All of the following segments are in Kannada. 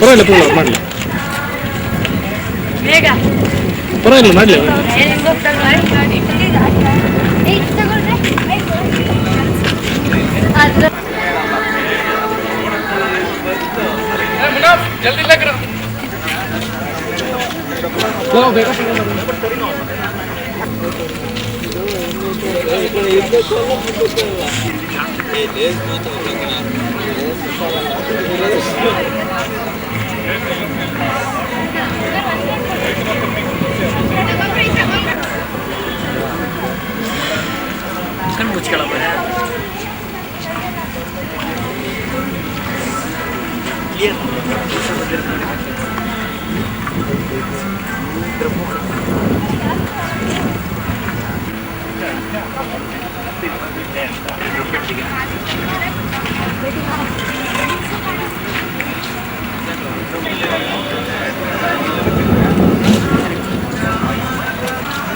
ಪರವಾಗಿಲ್ಲ ಮಾಡಲಿ ಪರವಾಗಿಲ್ಲ ಮಾಡಲಿ kan muskil apa ya? Lihat.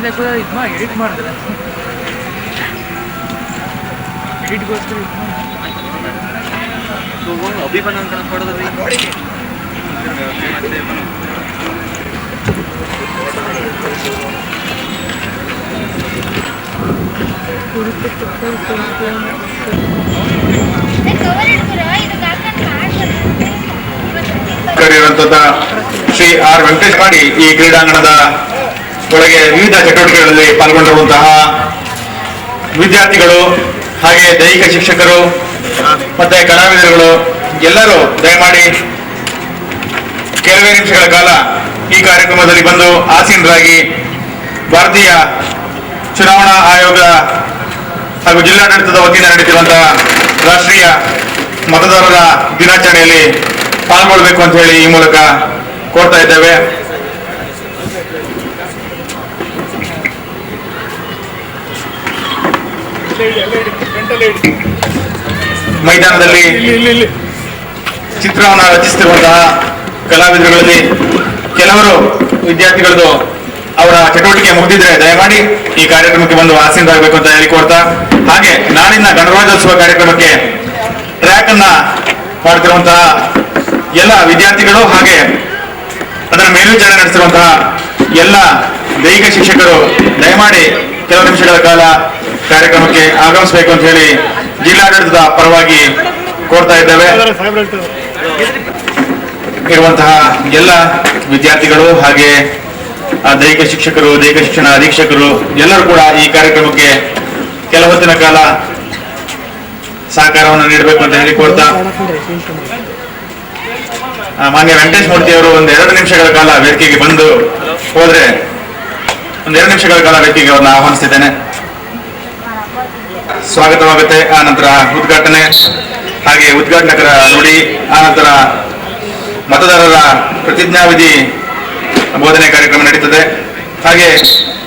Ini aku dah edit ಮಾಡಿದ್ರೆ ಎಡಿಟ್ಗೋಸ್ಕರ ಅಭಿ ಬನ್ನ ಅಂತ ಕೊಡೋದ್ರಿ ಶ್ರೀ ಆರ್ ವೆಂಕಟೇಶ್ ಮಾಡಿ ಈ ಕ್ರೀಡಾಂಗಣದ ಒಳಗೆ ವಿವಿಧ ಚಟುವಟಿಕೆಗಳಲ್ಲಿ ಪಾಲ್ಗೊಂಡಿರುವಂತಹ ವಿದ್ಯಾರ್ಥಿಗಳು ಹಾಗೆ ದೈಹಿಕ ಶಿಕ್ಷಕರು ಮತ್ತೆ ಕಲಾವಿದರುಗಳು ಎಲ್ಲರೂ ದಯಮಾಡಿ ಕೆಲವೇ ನಿಮಿಷಗಳ ಕಾಲ ಈ ಕಾರ್ಯಕ್ರಮದಲ್ಲಿ ಬಂದು ಆಸೀನರಾಗಿ ಭಾರತೀಯ ಚುನಾವಣಾ ಆಯೋಗ ಹಾಗೂ ಜಿಲ್ಲಾಡಳಿತದ ವತಿಯಿಂದ ನಡೆಯುತ್ತಿರುವಂತಹ ರಾಷ್ಟ್ರೀಯ ಮತದಾರರ ದಿನಾಚರಣೆಯಲ್ಲಿ ಪಾಲ್ಗೊಳ್ಳಬೇಕು ಅಂತ ಹೇಳಿ ಈ ಮೂಲಕ ಕೋರ್ತಾ ಇದ್ದೇವೆ. ಮೈದಾನದಲ್ಲಿ ಚಿತ್ರವನ್ನು ರಚಿಸುತ್ತಿರುವಂತಹ ಕಲಾವಿದರುಗಳಲ್ಲಿ ಕೆಲವರು ವಿದ್ಯಾರ್ಥಿಗಳದ್ದು ಅವರ ಚಟುವಟಿಕೆ ಮುಗಿದಿದ್ರೆ ದಯಮಾಡಿ ಈ ಕಾರ್ಯಕ್ರಮಕ್ಕೆ ಬಂದು ಆಸೀನರಾಗಬೇಕು ಅಂತ ಹೇಳಿ ಕೋರ್ತಾ, ಹಾಗೆ ನಾಳಿನ ಗಣರಾಜ್ಯೋತ್ಸವ ಕಾರ್ಯಕ್ರಮಕ್ಕೆ ಟ್ರ್ಯಾಕ್ ಅನ್ನ ಮಾಡ್ತಿರುವಂತಹ ಎಲ್ಲ ವಿದ್ಯಾರ್ಥಿಗಳು ಹಾಗೆ ಅದರ ಮೇಲ್ವಿಚಾರಣೆ ನಡೆಸಿರುವಂತಹ ಎಲ್ಲ ದೈಹಿಕ ಶಿಕ್ಷಕರು ದಯಮಾಡಿ ಕೆಲವು ನಿಮಿಷಗಳ ಕಾಲ ಕಾರ್ಯಕ್ರಮಕ್ಕೆ ಆಗಮಿಸಬೇಕು ಅಂತ ಹೇಳಿ ಜಿಲ್ಲಾಡಳಿತದ ಪರವಾಗಿ ಕೋರ್ತಾ ಇದ್ದೇವೆ. ಇರುವಂತಹ ಎಲ್ಲ ವಿದ್ಯಾರ್ಥಿಗಳು ಹಾಗೆ ದೈಹಿಕ ಶಿಕ್ಷಕರು, ದೈಹಿಕ ಶಿಕ್ಷಣ ಅಧೀಕ್ಷಕರು ಎಲ್ಲರೂ ಕೂಡ ಈ ಕಾರ್ಯಕ್ರಮಕ್ಕೆ ಕೆಲ ಹೊತ್ತಿನ ಕಾಲ ಸಹಕಾರವನ್ನು ನೀಡಬೇಕು ಅಂತ ಹೇಳಿ ಕೋರ್ತಾ, ಮಾನ್ಯ ವೆಂಕಟೇಶ್ ಮೂರ್ತಿ ಅವರು ಒಂದು 2 ನಿಮಿಷಗಳ ಕಾಲ ವೇದಿಕೆಗೆ ಬಂದು ಹೋದ್ರೆ ಒಂದು 2 ನಿಮಿಷಗಳ ಕಾಲ ವೇದಿಕೆಗೆ ಅವ್ರನ್ನ ಆಹ್ವಾನಿಸ್ತಿದ್ದೇನೆ. ಸ್ವಾಗತವಾಗುತ್ತೆ. ಆ ನಂತರ ಉದ್ಘಾಟನೆ ಹಾಗೆ ಉದ್ಘಾಟಕರ ನುಡಿ, ಆ ನಂತರ ಮತದಾರರ ಪ್ರತಿಜ್ಞಾವಿಧಿ ಬೋಧನೆ ಕಾರ್ಯಕ್ರಮ ನಡೀತದೆ. ಹಾಗೆ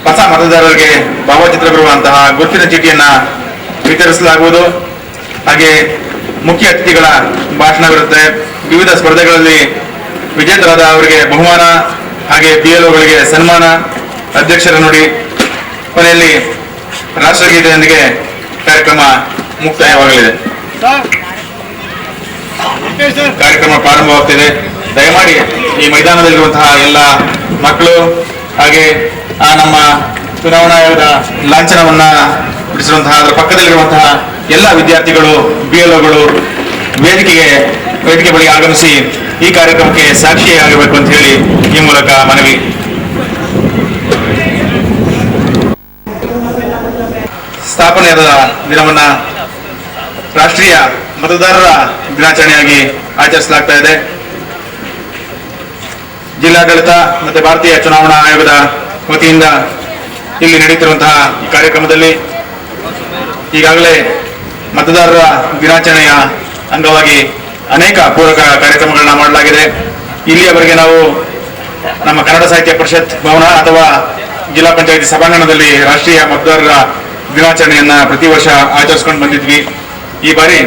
ಹೊಸ ಮತದಾರರಿಗೆ ಭಾವಚಿತ್ರ ಬರುವಂತಹ ಗುರುತಿನ ಚೀಟಿಯನ್ನ ವಿತರಿಸಲಾಗುವುದು. ಹಾಗೆ ಮುಖ್ಯ ಅತಿಥಿಗಳ ಭಾಷಣವಿರುತ್ತೆ. ವಿವಿಧ ಸ್ಪರ್ಧೆಗಳಲ್ಲಿ ವಿಜೇತರಾದ ಅವರಿಗೆ ಬಹುಮಾನ, ಹಾಗೆ PLOಗಳಿಗೆ ಸನ್ಮಾನ, ಅಧ್ಯಕ್ಷರ ನುಡಿ, ಕೊನೆಯಲ್ಲಿ ರಾಷ್ಟ್ರಗೀತೆಯೊಂದಿಗೆ ಕಾರ್ಯಕ್ರಮ ಮುಕ್ತಾಯವಾಗಲಿದೆ. ಕಾರ್ಯಕ್ರಮ ಪ್ರಾರಂಭವಾಗ್ತಿದೆ. ದಯಮಾಡಿ ಈ ಮೈದಾನದಲ್ಲಿರುವಂತಹ ಎಲ್ಲ ಮಕ್ಕಳು ಹಾಗೆ ನಮ್ಮ ಚುನಾವಣಾ ಆಯೋಗದ ಲಾಂಛನವನ್ನ ಬಿಡಿಸಿರುವಂತಹ ಅದರ ಪಕ್ಕದಲ್ಲಿರುವಂತಹ ಎಲ್ಲ ವಿದ್ಯಾರ್ಥಿಗಳು, BLOಗಳು ವೇದಿಕೆ ಬಳಿ ಆಗಮಿಸಿ ಈ ಕಾರ್ಯಕ್ರಮಕ್ಕೆ ಸಾಕ್ಷಿಯಾಗಬೇಕು ಅಂತ ಹೇಳಿ ಈ ಮೂಲಕ ಮನವಿ. ಸ್ಥಾಪನೆಯಾದ ದಿನವನ್ನ ರಾಷ್ಟ್ರೀಯ ಮತದಾರರ ದಿನಾಚರಣೆಯಾಗಿ ಆಚರಿಸಲಾಗ್ತಾ ಇದೆ. ಜಿಲ್ಲಾಡಳಿತ ಮತ್ತೆ ಭಾರತೀಯ ಚುನಾವಣಾ ಆಯೋಗದ ವತಿಯಿಂದ ಇಲ್ಲಿ ನಡೆಯುತ್ತಿರುವಂತಹ ಈ ಕಾರ್ಯಕ್ರಮದಲ್ಲಿ ಈಗಾಗಲೇ ಮತದಾರರ ದಿನಾಚರಣೆಯ ಅಂಗವಾಗಿ ಅನೇಕ ಪೂರಕ ಕಾರ್ಯಕ್ರಮಗಳನ್ನ ಮಾಡಲಾಗಿದೆ. ಇಲ್ಲಿಯವರೆಗೆ ನಾವು ನಮ್ಮ ಕನ್ನಡ ಸಾಹಿತ್ಯ ಪರಿಷತ್ ಭವನ ಅಥವಾ ಜಿಲ್ಲಾ ಪಂಚಾಯಿತಿ ಸಭಾಂಗಣದಲ್ಲಿ ರಾಷ್ಟ್ರೀಯ ಮತದಾರರ ದಿನಾಚರಣೆಯನ್ನ ಪ್ರತಿ ವರ್ಷ ಆಚರಿಸ್ಕೊಂಡು ಬಂದಿದ್ವಿ. ಈ ಬಾರಿ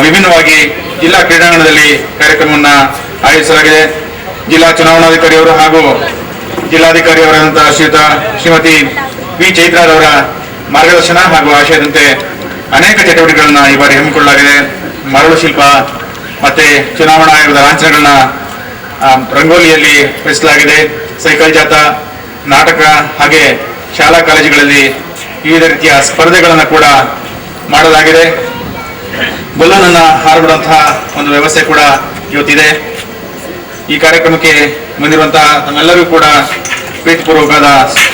ವಿಭಿನ್ನವಾಗಿ ಜಿಲ್ಲಾ ಕ್ರೀಡಾಂಗಣದಲ್ಲಿ ಕಾರ್ಯಕ್ರಮವನ್ನು ಆಯೋಜಿಸಲಾಗಿದೆ. ಜಿಲ್ಲಾ ಚುನಾವಣಾಧಿಕಾರಿಯವರು ಹಾಗೂ ಜಿಲ್ಲಾಧಿಕಾರಿಯವರಾದಂತಹ ಶ್ರೀಮತಿ ವಿ ಚೈತ್ರಾರವರ ಮಾರ್ಗದರ್ಶನ ಹಾಗೂ ಆಶಯದಂತೆ ಅನೇಕ ಚಟುವಟಿಕೆಗಳನ್ನ ಈ ಬಾರಿ ಹಮ್ಮಿಕೊಳ್ಳಲಾಗಿದೆ. ಮರಳು ಶಿಲ್ಪ ಮತ್ತೆ ಚುನಾವಣಾ ಆಯೋಗದ ಲಾಂಛನಗಳನ್ನ ರಂಗೋಲಿಯಲ್ಲಿ ರಚಿಸಲಾಗಿದೆ. ಸೈಕಲ್ ಜಾಥಾ, ನಾಟಕ ಹಾಗೆ ಶಾಲಾ ಕಾಲೇಜುಗಳಲ್ಲಿ ವಿವಿಧ ರೀತಿಯ ಸ್ಪರ್ಧೆಗಳನ್ನು ಕೂಡ ಮಾಡಲಾಗಿದೆ. ಬಲೂನ್ ಅನ್ನ ಹಾರಬಿಡುವಂತಹ ಒಂದು ವ್ಯವಸ್ಥೆ ಕೂಡ ಇವತ್ತಿದೆ. ಈ ಕಾರ್ಯಕ್ರಮಕ್ಕೆ ಬಂದಿರುವಂತಹ ನಮ್ಮೆಲ್ಲರಿಗೂ ಕೂಡ ಪ್ರೀತಿಪೂರ್ವಕವಾದ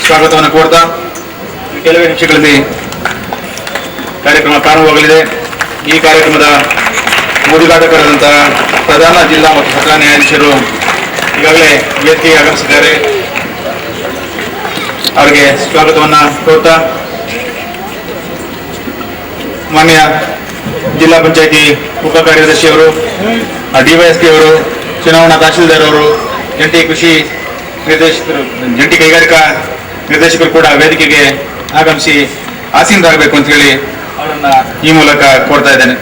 ಸ್ವಾಗತವನ್ನು ಕೋರ್ತಾ ಕೆಲವೇ ನಿಮಿಷಗಳಲ್ಲಿ ಕಾರ್ಯಕ್ರಮ ಪ್ರಾರಂಭವಾಗಲಿದೆ. ಈ ಕಾರ್ಯಕ್ರಮದ ಉದ್ಘಾಟಕರಾದಂತಹ ಪ್ರಧಾನ ಜಿಲ್ಲಾ ಮತ್ತು ಸತ್ರ ನ್ಯಾಯಾಧೀಶರು ಈಗಾಗಲೇ ವೇದಿಕೆಗೆ ಆಗಮಿಸಿದ್ದಾರೆ. ಅವರಿಗೆ ಸ್ವಾಗತವನ್ನ ಕೋರ್ತಾ ಮಾನ್ಯ ಜಿಲ್ಲಾ ಪಂಚಾಯತಿ ಉಪ ಕಾರ್ಯದರ್ಶಿಯವರು, ಡಿವೈಎಸ್ಪಿ ಅವರು, ಚುನಾವಣಾ ತಹಶೀಲ್ದಾರ್ ಅವರು, ಜಂಟಿ ಕೃಷಿ ನಿರ್ದೇಶಕರು, ಜಂಟಿ ಕೈಗಾರಿಕಾ ನಿರ್ದೇಶಕರು ಕೂಡ ವೇದಿಕೆಗೆ ಆಗಮಿಸಿ ಆಸೀನರಾಗಬೇಕು ಅಂತ ಹೇಳಿ ಅವರನ್ನ ಈ ಮೂಲಕ ಕೋರ್ತಾ ಇದ್ದೇನೆ.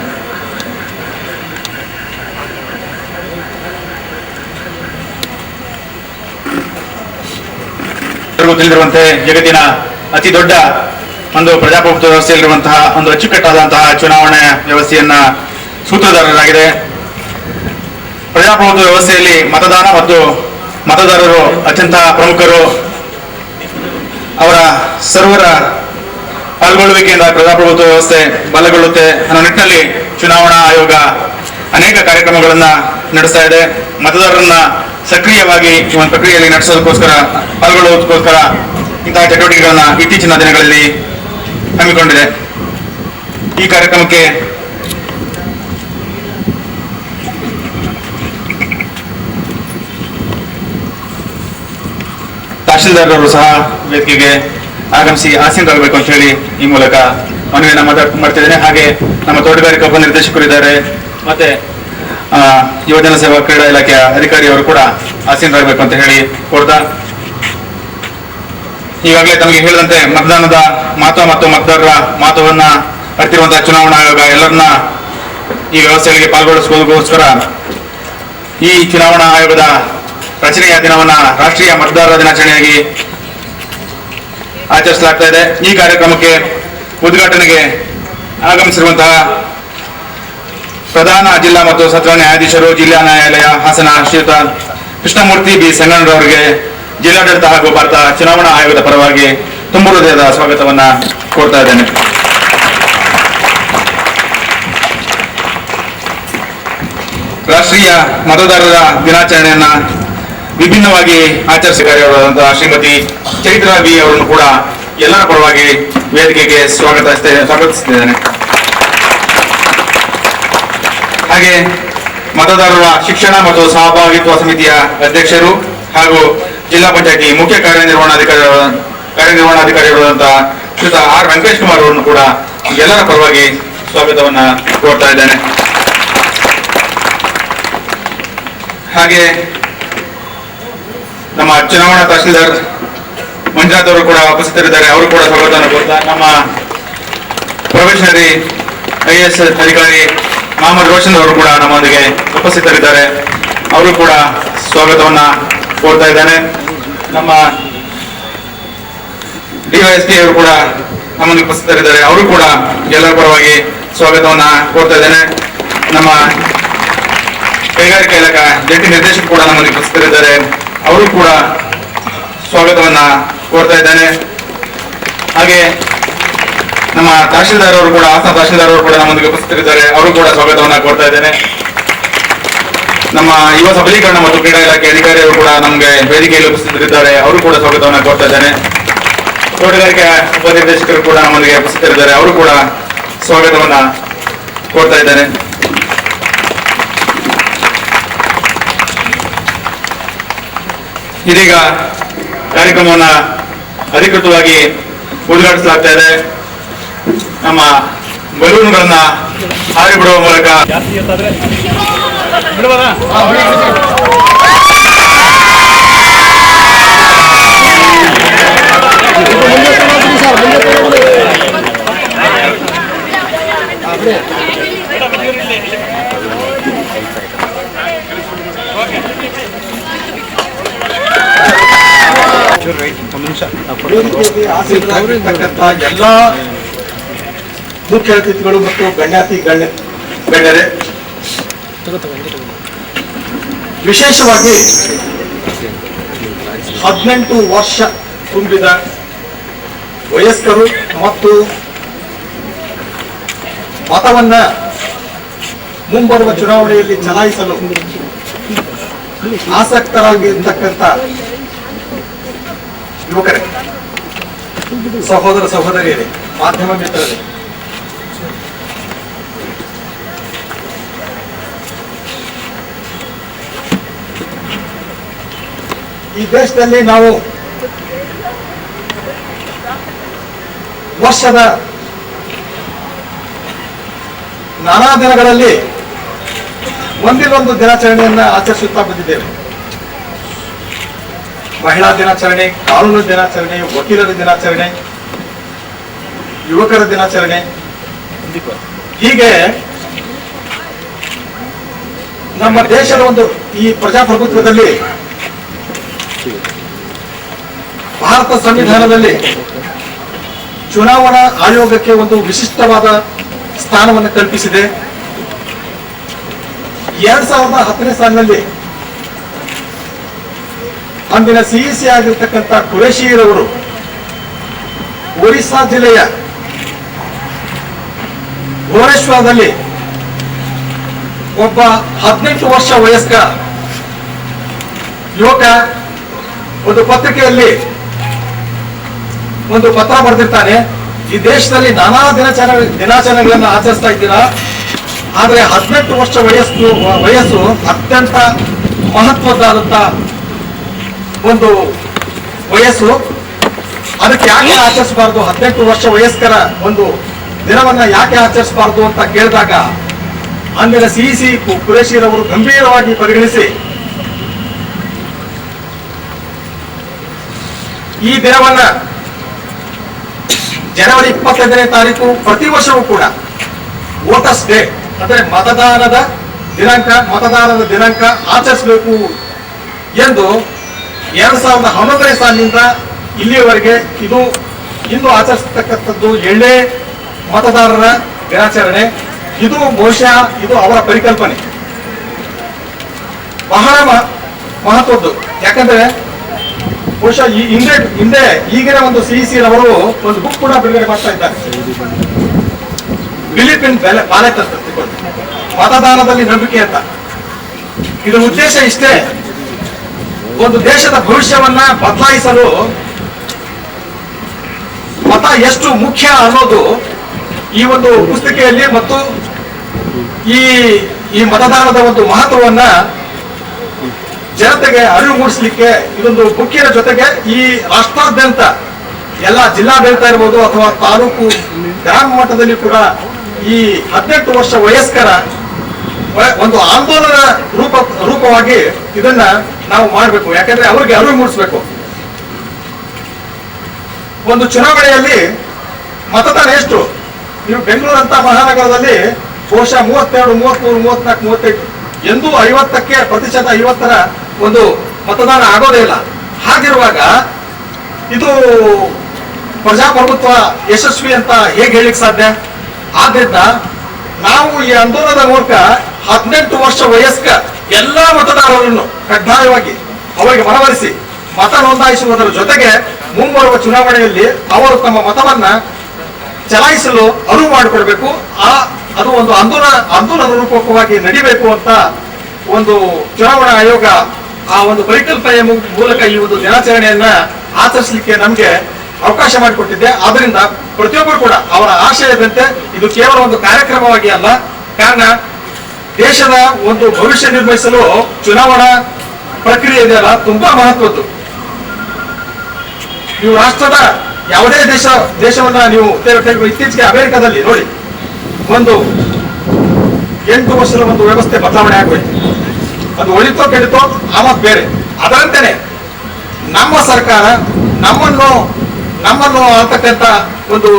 ತಿಳಿದಿರುವಂತೆ ಜಗತ್ತಿನ ಅತಿ ದೊಡ್ಡ ಒಂದು ಪ್ರಜಾಪ್ರಭುತ್ವ ವ್ಯವಸ್ಥೆಯಲ್ಲಿರುವಂತಹ ಒಂದು ಅಚ್ಚುಕಟ್ಟಾದಂತಹ ಚುನಾವಣೆ ವ್ಯವಸ್ಥೆಯನ್ನ ಸೂತ್ರಧಾರರಾಗಿದೆ. ಪ್ರಜಾಪ್ರಭುತ್ವ ವ್ಯವಸ್ಥೆಯಲ್ಲಿ ಮತದಾನ ಮತ್ತು ಮತದಾರರು ಅತ್ಯಂತ ಪ್ರಮುಖರು. ಅವರ ಸರ್ವರ ಪಾಲ್ಗೊಳ್ಳುವಿಕೆಯಿಂದ ಪ್ರಜಾಪ್ರಭುತ್ವ ವ್ಯವಸ್ಥೆ ಬಲಗೊಳ್ಳುತ್ತೆ ಅನ್ನೋ ನಿಟ್ಟಿನಲ್ಲಿ ಚುನಾವಣಾ ಆಯೋಗ ಅನೇಕ ಕಾರ್ಯಕ್ರಮಗಳನ್ನ ನಡೆಸ್ತಾ ಇದೆ. ಮತದಾರರನ್ನ ಸಕ್ರಿಯವಾಗಿ ಈ ಒಂದು ಪ್ರಕ್ರಿಯೆಯಲ್ಲಿ ನಡೆಸೋದಕ್ಕೋಸ್ಕರ, ಪಾಲ್ಗೊಳ್ಳುವುದಕ್ಕೋಸ್ಕರ ಇಂತಹ ಚಟುವಟಿಕೆಗಳನ್ನ ಇತ್ತೀಚಿನ ದಿನಗಳಲ್ಲಿ ಹಮ್ಮಿಕೊಂಡಿದೆ. ಈ ಕಾರ್ಯಕ್ರಮಕ್ಕೆ ತಹಶೀಲ್ದಾರ್ ಅವರು ಸಹ ವೇದಿಕೆಗೆ ಆಗಮಿಸಿ ಆಸೀನರಾಗಬೇಕು ಅಂತ ಹೇಳಿ ಈ ಮೂಲಕ ಮನವಿಯನ್ನ ಮಾಡ್ತಿದ್ದೇನೆ. ಹಾಗೆ ನಮ್ಮ ತೋಟಗಾರಿಕಾ ಉಪನಿರ್ದೇಶಕರು ಇದ್ದಾರೆ, ಮತ್ತೆ ಯುವಜನ ಸೇವಾ ಕ್ರೀಡಾ ಇಲಾಖೆಯ ಅಧಿಕಾರಿಯವರು ಕೂಡ ಆಸೀನರಾಗಬೇಕು ಅಂತ ಹೇಳಿ ಕೋರ್ತಾ, ಈಗಾಗಲೇ ತಮಗೆ ಹೇಳಿದಂತೆ ಮತದಾನದ ಮಹತ್ವ ಮತ್ತು ಮತದಾರರ ಮಹತ್ವವನ್ನ ಅರಿತಿರುವಂತಹ ಚುನಾವಣಾ ಆಯೋಗ ಎಲ್ಲರನ್ನ ಈ ವ್ಯವಸ್ಥೆಗಳಿಗೆ ಪಾಲ್ಗೊಳಿಸುವುದಕ್ಕೋಸ್ಕರ ಈ ಚುನಾವಣಾ ಆಯೋಗದ ರಚನೆಯ ದಿನವನ್ನ ರಾಷ್ಟ್ರೀಯ ಮತದಾರರ ದಿನಾಚರಣೆಯಾಗಿ ಆಚರಿಸಲಾಗ್ತಾ ಇದೆ. ಈ ಕಾರ್ಯಕ್ರಮಕ್ಕೆ ಉದ್ಘಾಟನೆಗೆ ಆಗಮಿಸಿರುವಂತಹ ಪ್ರಧಾನ ಜಿಲ್ಲಾ ಮತ್ತು ಸತ್ರ ನ್ಯಾಯಾಧೀಶರು, ಜಿಲ್ಲಾ ನ್ಯಾಯಾಲಯ ಹಾಸನ ಶ್ರೀಯುತ ಕೃಷ್ಣಮೂರ್ತಿ ಬಿ ಸಂಗಣ್ಣರವರಿಗೆ ಜಿಲ್ಲಾಡಳಿತ ಹಾಗೂ ಭಾರತ ಚುನಾವಣಾ ಆಯೋಗದ ಪರವಾಗಿ ತುಂಬು ಹೃದಯದ ಸ್ವಾಗತವನ್ನ ಕೋರ್ತಾ ಇದ್ದೇನೆ. ರಾಷ್ಟ್ರೀಯ ಮತದಾರರ ದಿನಾಚರಣೆಯನ್ನ ವಿಭಿನ್ನವಾಗಿ ಆಚರಿಸಿಕಾರಿಯಾದಂತಹ ಶ್ರೀಮತಿ ಚೈತ್ರಾ ಬಿ ಅವರನ್ನು ಕೂಡ ಎಲ್ಲರ ಪರವಾಗಿ ವೇದಿಕೆಗೆ ಸ್ವಾಗತಿಸುತ್ತಿದ್ದೇನೆ. ಹಾಗೆ ಮತದಾರರ ಶಿಕ್ಷಣ ಮತ್ತು ಸಹಭಾಗಿತ್ವ ಸಮಿತಿಯ ಅಧ್ಯಕ್ಷರು ಹಾಗೂ ಜಿಲ್ಲಾ ಪಂಚಾಯತಿ ಮುಖ್ಯ ಕಾರ್ಯನಿರ್ವಹಣಾಧಿಕಾರಿಗಳಾದಂತಹ ಶ್ರೀಯುತ ಆರ್ ವೆಂಕಟೇಶ್ ಕುಮಾರ್ ಅವರನ್ನು ಕೂಡ ಎಲ್ಲರ ಪರವಾಗಿ ಸ್ವಾಗತವನ್ನ ಕೋರ್ತಾ ಇದ್ದೇನೆ. ಹಾಗೆ ನಮ್ಮ ಚುನಾವಣಾ ತಹಶೀಲ್ದಾರ್ ಮಂಜುನಾಥ್ ಅವರು ಕೂಡ ಉಪಸ್ಥಿತರಿದ್ದಾರೆ, ಅವರು ಕೂಡ ಸ್ವಾಗತವನ್ನು ಕೋರ್ತಾ, ನಮ್ಮ ಪ್ರೊಬೇಷನರಿ IAS ಅಧಿಕಾರಿ ಮೊಹಮ್ಮದ್ ರೋಷನ್ ಅವರು ಕೂಡ ನಮ್ಮೊಂದಿಗೆ ಉಪಸ್ಥಿತರಿದ್ದಾರೆ, ಅವರು ಕೂಡ ಸ್ವಾಗತವನ್ನ ಕೋರ್ತಾ ಇದ್ದಾನೆ. ನಮ್ಮ DYSP ಅವರು ಕೂಡ ನಮ್ಮೊಂದಿಗೆ ಉಪಸ್ಥಿತರಿದ್ದಾರೆ, ಅವರು ಕೂಡ ಎಲ್ಲರ ಪರವಾಗಿ ಸ್ವಾಗತವನ್ನ ಕೋರ್ತಾ ಇದ್ದೇನೆ. ನಮ್ಮ ಕೈಗಾರಿಕಾ ಇಲಾಖಾ ಜಂಟಿ ನಿರ್ದೇಶಕರು ಕೂಡ ನಮ್ಮೊಂದಿಗೆ ಉಪಸ್ಥಿತರಿದ್ದಾರೆ, ಅವರು ಕೂಡ ಸ್ವಾಗತವನ್ನ ಕೋರ್ತಾ ಇದ್ದೇನೆ. ಹಾಗೆ ನಮ್ಮ ತಹಶೀಲ್ದಾರ್ ಅವರು ಕೂಡ, ಹಾಸನ ತಹಶೀಲ್ದಾರ್ ಅವರು ಕೂಡ ನಮ್ಮೊಂದಿಗೆ ಉಪಸ್ಥಿತರಿದ್ದಾರೆ, ಅವರು ಕೂಡ ಸ್ವಾಗತವನ್ನ ಕೋರ್ತಾ ಇದ್ದೇನೆ. ನಮ್ಮ ಯುವ ಸಬಲೀಕರಣ ಮತ್ತು ಕ್ರೀಡಾ ಇಲಾಖೆ ಅಧಿಕಾರಿಗಳು ಕೂಡ ನಮಗೆ ವೇದಿಕೆಯಲ್ಲಿ ಉಪಸ್ಥಿತರಿದ್ದಾರೆ, ಅವರು ಕೂಡ ಸ್ವಾಗತವನ್ನ ಕೋರ್ತಾ ಇದ್ದೇನೆ. ತೋಟಗಾರಿಕೆ ಉಪನಿರ್ದೇಶಕರು ಕೂಡ ನಮ್ಮೊಂದಿಗೆ ಉಪಸ್ಥಿತರಿದ್ದಾರೆ, ಅವರು ಕೂಡ ಸ್ವಾಗತವನ್ನ ಕೋರ್ತಾ ಇದ್ದೇನೆ. ಇದೀಗ ಕಾರ್ಯಕ್ರಮವನ್ನ ಅಧಿಕೃತವಾಗಿ ಉದ್ಘಾಟಿಸಲಾಗ್ತಾ ಇದೆ. ನಮ್ಮ ಬಲೂನ್ಗಳನ್ನ ಹಾರಿ ಬಿಡುವ ಮೂಲಕ ವೇದಿಕೆಯಲ್ಲಿ ಆಸೀನರಾಗಿರ್ತಕ್ಕಂಥ ಎಲ್ಲ ಮುಖ್ಯ ಅತಿಥಿಗಳು ಮತ್ತು ಗಣ್ಯರೇ, ವಿಶೇಷವಾಗಿ 18 ವರ್ಷ ತುಂಬಿದ ವಯಸ್ಕರು ಮತ್ತು ಮತವನ್ನ ಮುಂಬರುವ ಚುನಾವಣೆಯಲ್ಲಿ ಚಲಾಯಿಸಲು ಆಸಕ್ತರಾಗಿರ್ತಕ್ಕಂಥ ಯುವಕರೇ, ಸಹೋದರ ಸಹೋದರಿಯರೇ, ಮಾಧ್ಯಮ ಮಿತ್ರರೇ, ಈ ದೇಶದಲ್ಲಿ ನಾವು ವರ್ಷದ ನಾನಾ ದಿನಗಳಲ್ಲಿ ಒಂದಿನೊಂದು ದಿನಾಚರಣೆಯನ್ನ ಆಚರಿಸುತ್ತಾ ಬಂದಿದ್ದೇವೆ. ಮಹಿಳಾ ದಿನಾಚರಣೆ, ಕಾನೂನು ದಿನಾಚರಣೆ, ವಕೀಲರ ದಿನಾಚರಣೆ, ಯುವಕರ ದಿನಾಚರಣೆ, ಹೀಗೆ ನಮ್ಮ ದೇಶದ ಒಂದು ಈ ಪ್ರಜಾಪ್ರಭುತ್ವದಲ್ಲಿ ಭಾರತ ಸಂವಿಧಾನದಲ್ಲಿ ಚುನಾವಣಾ ಆಯೋಗಕ್ಕೆ ಒಂದು ವಿಶಿಷ್ಟವಾದ ಸ್ಥಾನವನ್ನು ಕಲ್ಪಿಸಿದೆ. 2010ನೇ ಸಾಲಿನಲ್ಲಿ ಅಂದಿನ ಸಿಇಸಿ ಆಗಿರ್ತಕ್ಕಂಥ ಖುರೇಶಿರವರು ಒರಿಸ್ಸಾ ಜಿಲ್ಲೆಯ ಭುವನೇಶ್ವರದಲ್ಲಿ ಒಬ್ಬ 18 ವರ್ಷ ವಯಸ್ಕ ಯುವಕ ಒಂದು ಪತ್ರಿಕೆಯಲ್ಲಿ ಒಂದು ಪತ್ರ ಬರೆದಿರ್ತಾನೆ. ಈ ದೇಶದಲ್ಲಿ ನಾನಾ ದಿನಾಚರಣೆಗಳನ್ನು ಆಚರಿಸ್ತಾ ಇದ್ದೀರಾ, ಆದ್ರೆ 18 ವರ್ಷ ವಯಸ್ಸು ಅತ್ಯಂತ ಮಹತ್ವದ್ದಾದಂತ ಒಂದು ವಯಸ್ಸು. ಅದಕ್ಕೆ ಯಾಕೆ ಆಚರಿಸಬಾರದು, 18 ವರ್ಷ ವಯಸ್ಕರ ಒಂದು ದಿನವನ್ನ ಯಾಕೆ ಆಚರಿಸಬಾರದು ಅಂತ ಕೇಳಿದಾಗ ಅಂದಿನ ಸಿಇಸಿ ಖುರೇಶಿರವರು ಗಂಭೀರವಾಗಿ ಪರಿಗಣಿಸಿ ಈ ದಿನವನ್ನ ಜನವರಿ 25ನೇ ತಾರೀಕು ಪ್ರತಿ ವರ್ಷವೂ ಕೂಡ ವೋಟರ್ಸ್ ಡೇ ಅಂದ್ರೆ ಮತದಾನದ ದಿನಾಂಕ ಆಚರಿಸಬೇಕು ಎಂದು 2011ನೇ ಸಾಲಿನಿಂದ ಇಲ್ಲಿಯವರೆಗೆ ಇಂದು ಆಚರಿಸತಕ್ಕಂಥದ್ದು 7ನೇ ಮತದಾರರ ದಿನಾಚರಣೆ. ಇದು ಬಹುಶಃ ಇದು ಅವರ ಪರಿಕಲ್ಪನೆ, ಬಹಳ ಮಹತ್ವದ್ದು. ಯಾಕಂದ್ರೆ ಬಹುಶಃ ಹಿಂದೆ ಈಗಿನ ಒಂದು ಸಿಇಸಿ ರವರು ಒಂದು ಬುಕ್ ಕೂಡ ಬಿಡುಗಡೆ ಮಾಡ್ತಾ ಇದ್ದಾರೆ, ಬಿಲೀಫ್ ಇನ್ ಬ್ಯಾಲೆಟ್ ಅಂತ ಮತದಾನದಲ್ಲಿ ನಂಬಿಕೆ ಅಂತ. ಇದರ ಉದ್ದೇಶ ಇಷ್ಟೇ, ಒಂದು ದೇಶದ ಭವಿಷ್ಯವನ್ನ ಬದಲಾಯಿಸಲು ಮತ ಎಷ್ಟು ಮುಖ್ಯ ಅನ್ನೋದು ಈ ಒಂದು ಪುಸ್ತಿಕೆಯಲ್ಲಿ ಮತ್ತು ಈ ಮತದಾನದ ಒಂದು ಮಹತ್ವವನ್ನ ಜನತೆಗೆ ಅರಿವು ಮೂಡಿಸಲಿಕ್ಕೆ ಇದೊಂದು ಬುಕ್ಕಿನ ಜೊತೆಗೆ ಈ ರಾಷ್ಟ್ರಾದ್ಯಂತ ಎಲ್ಲ ಜಿಲ್ಲಾಡಳಿತ ಇರ್ಬೋದು ಅಥವಾ ತಾಲೂಕು ಗ್ರಾಮ ಮಟ್ಟದಲ್ಲಿ ಕೂಡ ಈ 18 ವರ್ಷ ವಯಸ್ಕರ ಒಂದು ಆಂದೋಲನ ರೂಪವಾಗಿ ಇದನ್ನ ನಾವು ಮಾಡಬೇಕು. ಯಾಕಂದ್ರೆ ಅವ್ರಿಗೆ ಅರಿವು ಮೂಡಿಸ್ಬೇಕು. ಒಂದು ಚುನಾವಣೆಯಲ್ಲಿ ಮತದಾನ ಎಷ್ಟು, ನೀವು ಬೆಂಗಳೂರಂತ ಮಹಾನಗರದಲ್ಲಿ ಬಹುಶಃ 32, 33, 34, 35 ಎಂದೂ 50% ಒಂದು ಮತದಾನ ಆಗೋದೇ ಇಲ್ಲ. ಹಾಗಿರುವಾಗ ಇದು ಪ್ರಜಾಪ್ರಭುತ್ವ ಯಶಸ್ವಿ ಅಂತ ಹೇಗೆ ಹೇಳಿಕ್ ಸಾಧ್ಯ? ಆದ್ರಿಂದ ನಾವು ಈ ಆಂದೋಲನದ ಮೂಲಕ 18 ವರ್ಷ ವಯಸ್ಕ ಎಲ್ಲಾ ಮತದಾರರನ್ನು ಕಡ್ಡಾಯವಾಗಿ ಅವರಿಗೆ ಮನವೊಲಿಸಿ ಮತ ನೋಂದಾಯಿಸುವುದರ ಜೊತೆಗೆ ಮುಂಬರುವ ಚುನಾವಣೆಯಲ್ಲಿ ಅವರು ತಮ್ಮ ಮತವನ್ನ ಚಲಾಯಿಸಲು ಅರಿವು ಮಾಡಿಕೊಡ್ಬೇಕು. ಅದು ಒಂದು ಆಂದೋಲನ ರೂಪಕವಾಗಿ ನಡಿಬೇಕು ಅಂತ ಒಂದು ಚುನಾವಣಾ ಆಯೋಗ ಆ ಒಂದು ಪರಿಕಲ್ಪನೆಯ ಮೂಲಕ ಈ ಒಂದು ದಿನಾಚರಣೆಯನ್ನ ಆಚರಿಸಲಿಕ್ಕೆ ನಮ್ಗೆ ಅವಕಾಶ ಮಾಡಿಕೊಟ್ಟಿದ್ದೆ. ಆದ್ರಿಂದ ಪ್ರತಿಯೊಬ್ಬರು ಕೂಡ ಅವರ ಆಶಯದಂತೆ ಇದು ಕೇವಲ ಒಂದು ಕಾರ್ಯಕ್ರಮವಾಗಿ ಅಲ್ಲ, ಕಾರಣ ದೇಶದ ಒಂದು ಭವಿಷ್ಯ ನಿರ್ಮಿಸಲು ಚುನಾವಣಾ ಪ್ರಕ್ರಿಯೆ ಇದೆಯಲ್ಲ ತುಂಬಾ ಮಹತ್ವದ್ದು. ನೀವು ರಾಷ್ಟ್ರದ ಯಾವುದೇ ದೇಶವನ್ನ ನೀವು ಇತ್ತೀಚೆಗೆ ಅಮೆರಿಕದಲ್ಲಿ ನೋಡಿ, ಒಂದು 8 ವರ್ಷದ ಒಂದು ವ್ಯವಸ್ಥೆ ಬದಲಾವಣೆ ಆಗೋಯ್ತು. ಅದು ಒಳಿತೋ ಕೆಡಿತೋ ಆ ಮಾತು ಬೇರೆ. ಅದರಂತೆಯೇ ನಮ್ಮ ಸರ್ಕಾರ ನಮ್ಮನ್ನು ಅಂತಕ್ಕಂಥ ಒಂದು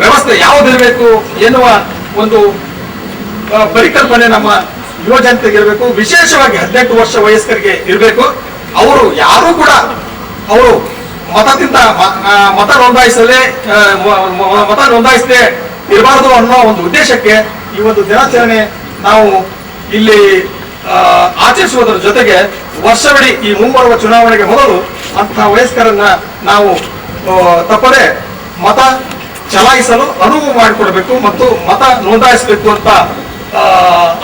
ವ್ಯವಸ್ಥೆ ಯಾವುದಿರಬೇಕು ಎನ್ನುವ ಒಂದು ಪರಿಕಲ್ಪನೆ ನಮ್ಮ ಯುವ ಜನತೆಗೆ ಇರಬೇಕು. ವಿಶೇಷವಾಗಿ 18 ವರ್ಷ ವಯಸ್ಕರಿಗೆ ಇರಬೇಕು. ಅವರು ಯಾರು ಕೂಡ ಅವರು ಮತ ನೋಂದಾಯಿಸದೆ ಇರಬಾರದು ಅನ್ನೋ ಒಂದು ಉದ್ದೇಶಕ್ಕೆ ಈ ಒಂದು ದಿನಾಚರಣೆ ನಾವು ಇಲ್ಲಿ ಆಚರಿಸುವುದರ ಜೊತೆಗೆ ವರ್ಷವಿಡೀ ಈ ಮುಂಬರುವ ಚುನಾವಣೆಗೆ ಮೊದಲು ಅಂತಹ ವಯಸ್ಕರನ್ನ ನಾವು ತಪ್ಪದೆ ಮತ ಚಲಾಯಿಸಲು ಅನುವು ಮಾಡಿಕೊಡ್ಬೇಕು ಮತ್ತು ಮತ ನೋಂದಾಯಿಸಬೇಕು ಅಂತ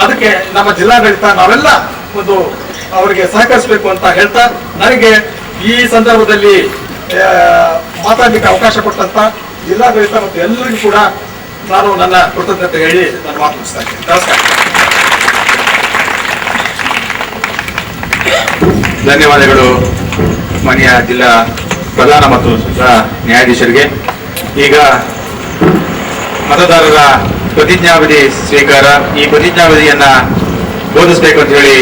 ಅದಕ್ಕೆ ನಮ್ಮ ಜಿಲ್ಲಾಡಳಿತ ನಾವೆಲ್ಲ ಒಂದು ಅವರಿಗೆ ಸಹಕರಿಸಬೇಕು ಅಂತ ಹೇಳ್ತಾ, ನನಗೆ ಈ ಸಂದರ್ಭದಲ್ಲಿ ಮಾತಾಡಲಿಕ್ಕೆ ಅವಕಾಶ ಕೊಟ್ಟಂತ ಜಿಲ್ಲಾಡಳಿತ ಮತ್ತು ಎಲ್ಲರಿಗೂ ಕೂಡ ನಾನು ನನ್ನ ಕೃತಜ್ಞತೆ ಹೇಳಿ ನಾನು ಮಾತು ಮುಗಿಸ್ತಾ ಇದ್ದೇನೆ. ನಮಸ್ಕಾರ. ಧನ್ಯವಾದಗಳು ಮಾನ್ಯ ಜಿಲ್ಲಾ ಪ್ರಧಾನ ಮತ್ತು ನ್ಯಾಯಾಧೀಶರಿಗೆ. ಈಗ ಮತದಾರರ ಪ್ರತಿಜ್ಞಾವಿಧಿ ಸ್ವೀಕಾರ. ಈ ಪ್ರತಿಜ್ಞಾವಿಧಿಯನ್ನ ಬೋಧಿಸಬೇಕು ಅಂತ ಹೇಳಿ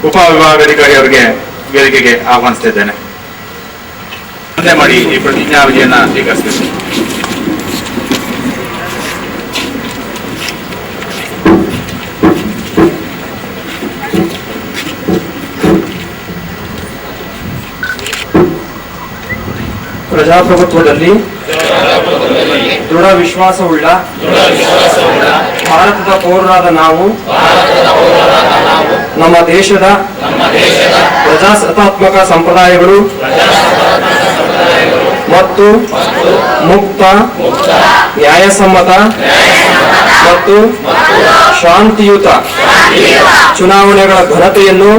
ಉಪವಿಭಾಗಾಧಿಕಾರಿ ಅವರಿಗೆ ವೇದಿಕೆಗೆ ಆಹ್ವಾನಿಸ್ತಾ ಇದ್ದೇನೆ. ಮುಂದೆ ಮಾಡಿ ಈ ಪ್ರತಿಜ್ಞಾವಿಧಿಯನ್ನ ಸ್ವೀಕರಿಸಬೇಕು. ಪ್ರಜಾಪ್ರಭುತ್ವದಲ್ಲಿ ದೃಢ ವಿಶ್ವಾಸವುಳ್ಳ ಭಾರತದ ಪೌರರಾದ ನಾವು ನಮ್ಮ ದೇಶದ ಪ್ರಜಾಸತ್ತಾತ್ಮಕ ಸಂಪ್ರದಾಯಗಳು ಮತ್ತು ಮುಕ್ತ, ನ್ಯಾಯಸಮ್ಮತ ಮತ್ತು ಶಾಂತಿಯುತ ಚುನಾವಣೆಗಳ ಘನತೆಯನ್ನು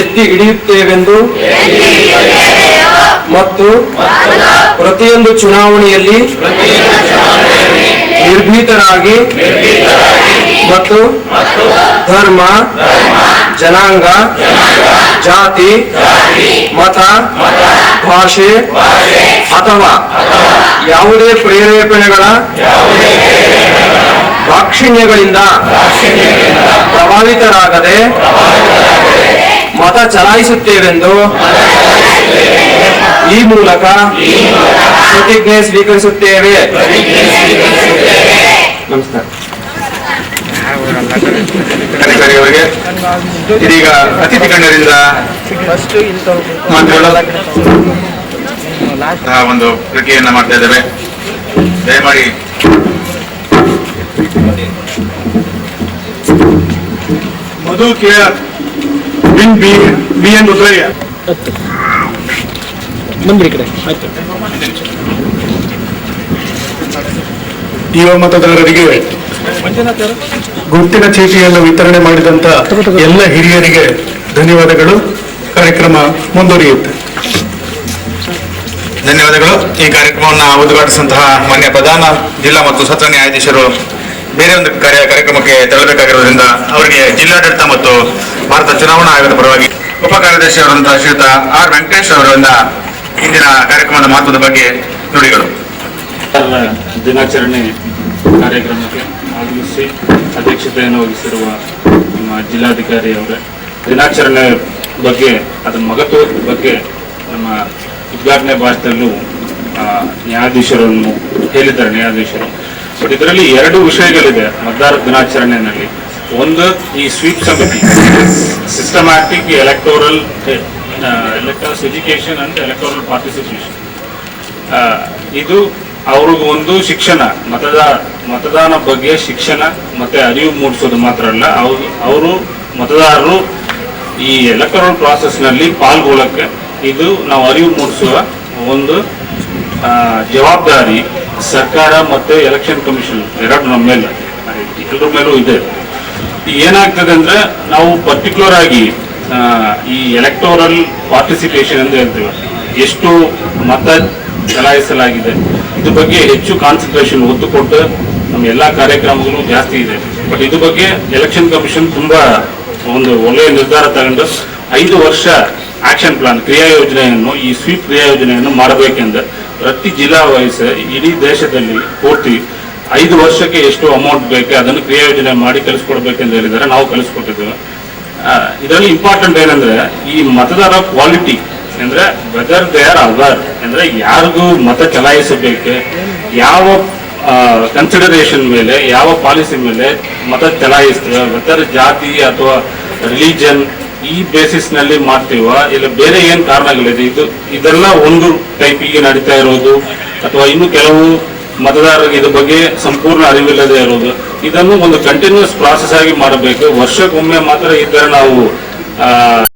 ಎತ್ತಿ ಹಿಡಿಯುತ್ತೇವೆಂದು ಮತ್ತು ಪ್ರತಿಯೊಂದು ಚುನಾವಣೆಯಲ್ಲಿ ನಿರ್ಭೀತರಾಗಿ ಮತ್ತು ಧರ್ಮ, ಜನಾಂಗ, ಜಾತಿ, ಮತ, ಭಾಷೆ ಅಥವಾ ಯಾವುದೇ ಪ್ರೇರೇಪಣೆಗಳ ದಾಕ್ಷಿಣ್ಯಗಳಿಂದ ಪ್ರಭಾವಿತರಾಗದೆ ಮತ ಚಲಾಯಿಸುತ್ತೇವೆಂದು ಈ ಮೂಲಕ ಪ್ರತಿಜ್ಞೆ ಸ್ವೀಕರಿಸುತ್ತೇವೆ. ನಮಸ್ಕಾರ. ಅಧಿಕಾರಿ ಅವರಿಗೆ ಇದೀಗ ಅತಿಥಿ ಗಣ್ಯರಿಂದ ಒಂದು ಪ್ರಕ್ರಿಯೆಯನ್ನ ಮಾಡ್ತಾ ಇದ್ದೇವೆ. ದಯಮಾಡಿ ಮಧು ಕೇಳರ್ ಬಿ ಎನ್ ಉದ್ರಯ್ಯ ಬಂದ್ರಿ ಕಡೆ ಆಯ್ತು. ಯುವ ಮತದಾರರಿಗೆ ಗುರುತಿನ ಚೀಟಿಯನ್ನು ವಿತರಣೆ ಮಾಡಿದಂತ ಎಲ್ಲ ಹಿರಿಯರಿಗೆ ಧನ್ಯವಾದಗಳು. ಕಾರ್ಯಕ್ರಮ ಮುಂದುವರಿಯುತ್ತೆ. ಧನ್ಯವಾದಗಳು. ಈ ಕಾರ್ಯಕ್ರಮವನ್ನು ಉದ್ಘಾಟಿಸಿದಂತಹ ಮಾನ್ಯ ಪ್ರಧಾನ ಜಿಲ್ಲಾ ಮತ್ತು ಸತ್ರ ನ್ಯಾಯಾಧೀಶರು ಬೇರೆ ಒಂದು ಕಾರ್ಯಕ್ರಮಕ್ಕೆ ತೆರಳಬೇಕಾಗಿರುವುದರಿಂದ ಅವರಿಗೆ ಜಿಲ್ಲಾಡಳಿತ ಮತ್ತು ಭಾರತ ಚುನಾವಣಾ ಆಯೋಗದ ಪರವಾಗಿ ಉಪ ಕಾರ್ಯದರ್ಶಿ ಅವರಂತಹ ಶ್ರೀಯುತ ಆರ್ ವೆಂಕಟೇಶ್ ಅವರಿಂದ ಇಂದಿನ ಕಾರ್ಯಕ್ರಮದ ಮಹತ್ವದ ಬಗ್ಗೆ ನುಡಿಗಳು. ದಿನಾಚರಣೆ ಕಾರ್ಯಕ್ರಮಕ್ಕೆ ಆಗಮಿಸಿ ಅಧ್ಯಕ್ಷತೆಯನ್ನು ವಹಿಸಿರುವ ನಮ್ಮ ಜಿಲ್ಲಾಧಿಕಾರಿ ಅವರೇ, ದಿನಾಚರಣೆ ಬಗ್ಗೆ ಅದರ ಮಹತ್ವದ ಬಗ್ಗೆ ನಮ್ಮ ಉದ್ಘಾಟನೆ ಭಾಷಣದಲ್ಲೂ ನ್ಯಾಯಾಧೀಶರನ್ನು ಹೇಳಿದ್ದಾರೆ ನ್ಯಾಯಾಧೀಶರು. ಬಟ್ ಇದರಲ್ಲಿ ಎರಡು ವಿಷಯಗಳಿದೆ ಮತದಾರ ದಿನಾಚರಣೆಯಲ್ಲಿ. ಒಂದು, ಈ ಸ್ವೀಪ್ ಸಮಿತಿ systematic electoral education and electoral participation, ಇದು ಅವ್ರಿಗೂ ಒಂದು ಶಿಕ್ಷಣ, ಮತದಾನ ಬಗ್ಗೆ ಶಿಕ್ಷಣ ಮತ್ತೆ ಅರಿವು ಮೂಡಿಸೋದು ಮಾತ್ರ ಅಲ್ಲ, ಅವರು ಮತದಾರರು ಈ ಎಲೆಕ್ಟೋರಲ್ ಪ್ರಾಸೆಸ್ನಲ್ಲಿ ಪಾಲ್ಗೊಳ್ಳಕ್ಕೆ ಇದು ನಾವು ಅರಿವು ಮೂಡಿಸುವ ಒಂದು ಜವಾಬ್ದಾರಿ ಸರ್ಕಾರ ಮತ್ತೆ ಎಲೆಕ್ಷನ್ ಕಮಿಷನ್ ಎರಡು ನಮ್ಮ ಮೇಲೆ ಎಲ್ಲರ ಮೇಲೂ ಇದೆ. ಏನಾಗ್ತದೆ ಅಂದ್ರೆ ನಾವು ಪರ್ಟಿಕ್ಯುಲರ್ ಆಗಿ ಈ ಎಲೆಕ್ಟೋರಲ್ ಪಾರ್ಟಿಸಿಪೇಷನ್ ಎಂದು ಹೇಳ್ತೀವಿ, ಎಷ್ಟು ಮತ ಚಲಾಯಿಸಲಾಗಿದೆ ಇದ್ರ ಬಗ್ಗೆ ಹೆಚ್ಚು ಕಾನ್ಸಂಟ್ರೇಷನ್ ಒತ್ತು ಕೊಟ್ಟು ನಮ್ಮ ಎಲ್ಲ ಕಾರ್ಯಕ್ರಮಗಳು ಜಾಸ್ತಿ ಇದೆ. ಬಟ್ ಇದ್ರ ಬಗ್ಗೆ ಎಲೆಕ್ಷನ್ ಕಮಿಷನ್ ತುಂಬಾ ಒಂದು ಒಳ್ಳೆಯ ನಿರ್ಧಾರ ತಗೊಂಡು 5 ವರ್ಷ ಆಕ್ಷನ್ ಪ್ಲಾನ್ ಕ್ರಿಯಾ ಯೋಜನೆಯನ್ನು, ಈ ಸ್ವೀಪ್ ಕ್ರಿಯಾ ಯೋಜನೆಯನ್ನು ಮಾಡಬೇಕೆಂದು ಪ್ರತಿ ಜಿಲ್ಲಾ ವೈಸ್ ಇಡೀ ದೇಶದಲ್ಲಿ ಪೂರ್ತಿ 5 ವರ್ಷಕ್ಕೆ ಎಷ್ಟು ಅಮೌಂಟ್ ಬೇಕು ಅದನ್ನು ಕ್ರಿಯಾ ಯೋಜನೆ ಮಾಡಿ ಕಲಿಸ್ಕೊಡ್ಬೇಕೆಂದು ಹೇಳಿದ್ದಾರೆ. ನಾವು ಕಲಿಸ್ಕೊಟ್ಟಿದ್ದೇವೆ. ಇದರಲ್ಲಿ ಇಂಪಾರ್ಟೆಂಟ್ ಏನಂದ್ರೆ ಈ ಮತದಾರ ಕ್ವಾಲಿಟಿ ಅಂದ್ರೆ ವೆದರ್ ದೇ ಆರ್ ಅವರ್ ಅಂದ್ರೆ ಯಾರಿಗೂ ಮತ ಚಲಾಯಿಸಬೇಕು, ಯಾವ ಕನ್ಸಿಡರೇಷನ್ ಮೇಲೆ, ಯಾವ ಪಾಲಿಸಿ ಮೇಲೆ ಮತ ಚಲಾಯಿಸ್ತೇವೆ, ವೆದರ್ ಜಾತಿ ಅಥವಾ ರಿಲಿಜನ್ ಈ ಬೇಸಿಸ್ ನಲ್ಲಿ ಮಾಡ್ತೀವ, ಇಲ್ಲ ಬೇರೆ ಏನ್ ಕಾರಣಗಳಿದೆ, ಇದೆಲ್ಲ ಒಂದು ಟೈಪಿಗೆ ನಡೀತಾ ಇರೋದು, ಅಥವಾ ಇನ್ನು ಕೆಲವು ಮತದಾರರಿಗೆ ಇದ್ರ ಬಗ್ಗೆ ಸಂಪೂರ್ಣ ಅರಿವಿಲ್ಲದೆ ಇರೋದು, ಇದನ್ನು ಒಂದು ಕಂಟಿನ್ಯೂಸ್ ಪ್ರಾಸೆಸ್ ಆಗಿ ಮಾಡಬೇಕು. ವರ್ಷಕ್ಕೊಮ್ಮೆ ಮಾತ್ರ ಈ ತರ ನಾವು